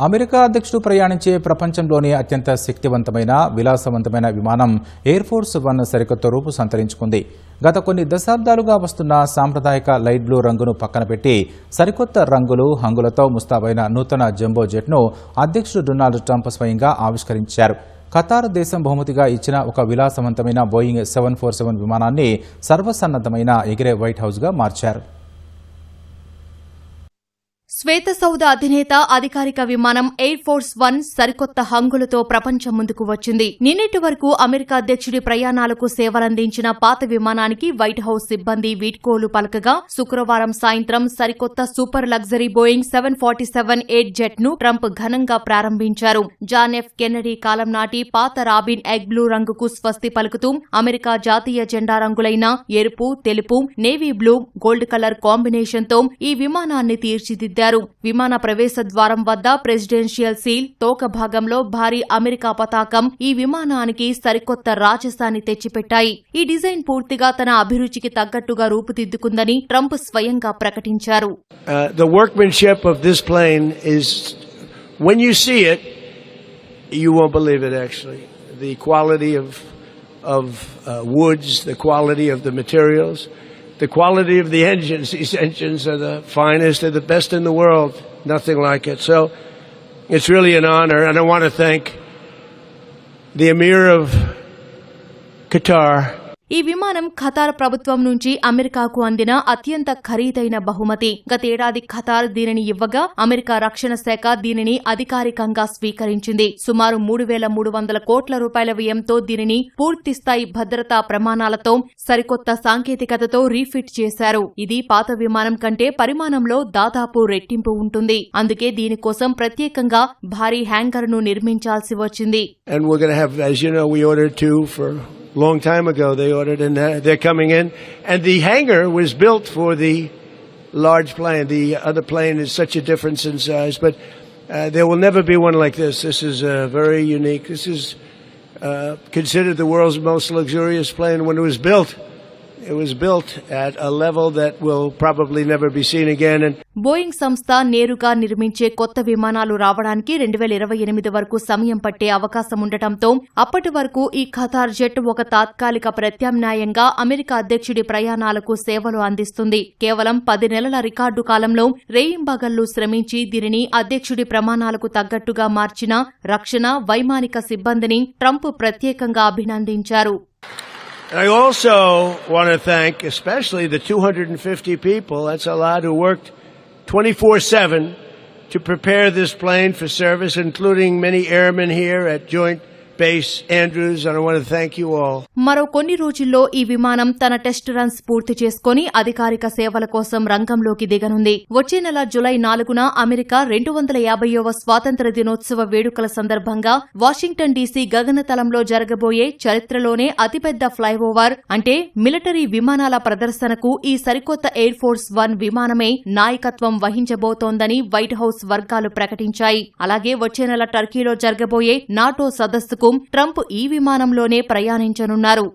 America అధ్యక్షుడు ప్రయాణించే ప్రపంచంలోని అత్యంత శక్తివంతమైన విలాసవంతమైన విమానం ఎయిర్ ఫోర్స్ 1 సరికొత్త రూపు సంతరించుకుంది. గత కొన్ని దశాబ్దాలుగా వస్తున్న సాంప్రదాయక లైట్ బ్లూ రంగును పక్కన పెట్టి సరికొత్త రంగులు హంగులతో ముస్తాబైన నూతన జంబో జెట్ను అధ్యక్షుడు డొనాల్డ్ ట్రంప్ స్వయంగా ఆవిష్కరించారు. ఖతార్ దేశం బహుమతిగా ఇచ్చిన ఒక విలాసవంతమైన బోయింగ్ 747 విమానాన్ని సర్వసన్నద్ధమైన ఎగిరే వైట్ హౌస్గా మార్చారు. శ్వేతసౌధ అధినేత అధికారిక విమానం ఎయిర్ ఫోర్స్ 1 సరికొత్త హంగులతో ప్రపంచం ముందుకు వచ్చింది. నిన్నటి వరకు అమెరికా అధ్యక్షుడి ప్రయాణాలకు సేవలందించిన పాత విమానానికి వైట్ హౌస్ సిబ్బంది వీడ్కోలు పలకగా శుక్రవారం సాయంత్రం సరికొత్త సూపర్ లగ్జరీ బోయింగ్ 747-8 జెట్ ను ట్రంప్ ఘనంగా ప్రారంభించారు. జాన్ ఎఫ్ కెన్నడీ కాలం నాటి పాత రాబిన్ ఎగ్ బ్లూ రంగుకు స్వస్తి పలుకుతూ అమెరికా జాతీయ జెండా రంగులైన ఎరుపు, తెలుపు, నేవీ బ్లూ, గోల్డ్ కలర్ కాంబినేషన్తో ఈ విమానాన్ని తీర్చిదిద్దారు. విమాన ప్రవేశ ద్వారం వద్ద ప్రెసిడెన్షియల్ సీల్, తోక భాగంలో భారీ అమెరికా పతాకం ఈ విమానానికి సరికొత్త రాజసాన్ని తెచ్చిపెట్టాయి. ఈ డిజైన్ పూర్తిగా తన అభిరుచికి తగ్గట్టుగా రూపుదిద్దుకుందని ట్రంప్ స్వయంగా ప్రకటించారు. The workmanship of this plane is, when you see it, you won't believe it actually. The quality of woods, the quality of the materials, the quality of the engines. These engines are the finest, they're the best in the world, nothing like it. So it's really an honor, and I want to thank the Emir of Qatar. ఈ విమానం Qatar ప్రభుత్వం నుంచి అమెరికాకు అందిన అత్యంత ఖరీదైన బహుమతి. గతేడాది ఖతార్ దీనిని ఇవ్వగా అమెరికా రక్షణ శాఖ దీనిని అధికారికంగా స్వీకరించింది. సుమారు 3,300 కోట్ల రూపాయల వ్యయంతో దీనిని పూర్తిస్థాయి భద్రతా ప్రమాణాలతో సరికొత్త సాంకేతికతతో రీఫిట్ చేశారు. ఇది పాత విమానం కంటే పరిమాణంలో దాదాపు రెట్టింపు ఉంటుంది. అందుకే దీనికోసం ప్రత్యేకంగా భారీ హ్యాంగర్ ను నిర్మించాల్సి వచ్చింది. Long time ago they ordered, and they're coming in, and the hangar was built for the large plane. The other plane is such a difference in size, but there will never be one like this. This is very unique. This is considered the world's most luxurious plane. When it was built at a level that will probably never be seen again. And Boeing సంస్థ నేరుగా నిర్మించే కొత్త విమానాలు రావడానికి 2028 వరకు సమయం పట్టే అవకాశం ఉండటంతో అప్పటి వరకు ఈ ఖతార్ జెట్ ఒక తాత్కాలిక ప్రత్యామ్నాయంగా అమెరికా అధ్యక్షుడి ప్రయాణాలకు సేవలు అందిస్తుంది. కేవలం 10 నెలల రికార్డు కాలంలో రేయింబగళ్లు శ్రమించి దీనిని అధ్యక్షుడి ప్రమాణాలకు తగ్గట్టుగా మార్చిన రక్షణ, వైమానిక సిబ్బందిని ట్రంప్ ప్రత్యేకంగా అభినందించారు. I also want to thank especially the 250 people, that's a lot, who worked 24/7 to prepare this plane for service, including many airmen here at Joint Base Andrews, and I want to thank you all. మరో కొన్ని రోజుల్లో ఈ విమానం తన test runs పూర్తి చేసుకుని అధికారిక సేవల కోసం రంగంలోకి దిగనుంది. వచ్చే నెల జులై 4న అమెరికా 250వ స్వాతంత్ర దినోత్సవ వేడుకల సందర్భంగా వాషింగ్టన్ డీసీ గగనతలంలో జరగబోయే చరిత్రలోనే అతిపెద్ద ఫ్లైఓవర్ అంటే మిలిటరీ విమానాల ప్రదర్శనకు ఈ సరికొత్త ఎయిర్ ఫోర్స్ 1 విమానమే నాయకత్వం వహించబోతోందని వైట్ హౌస్ వర్గాలు ప్రకటించాయి. అలాగే వచ్చే నెల టర్కీలో జరగబోయే నాటో సదస్సుకు ట్రంప్ ఈ విమానంలోనే ప్రయాణించనున్నారు.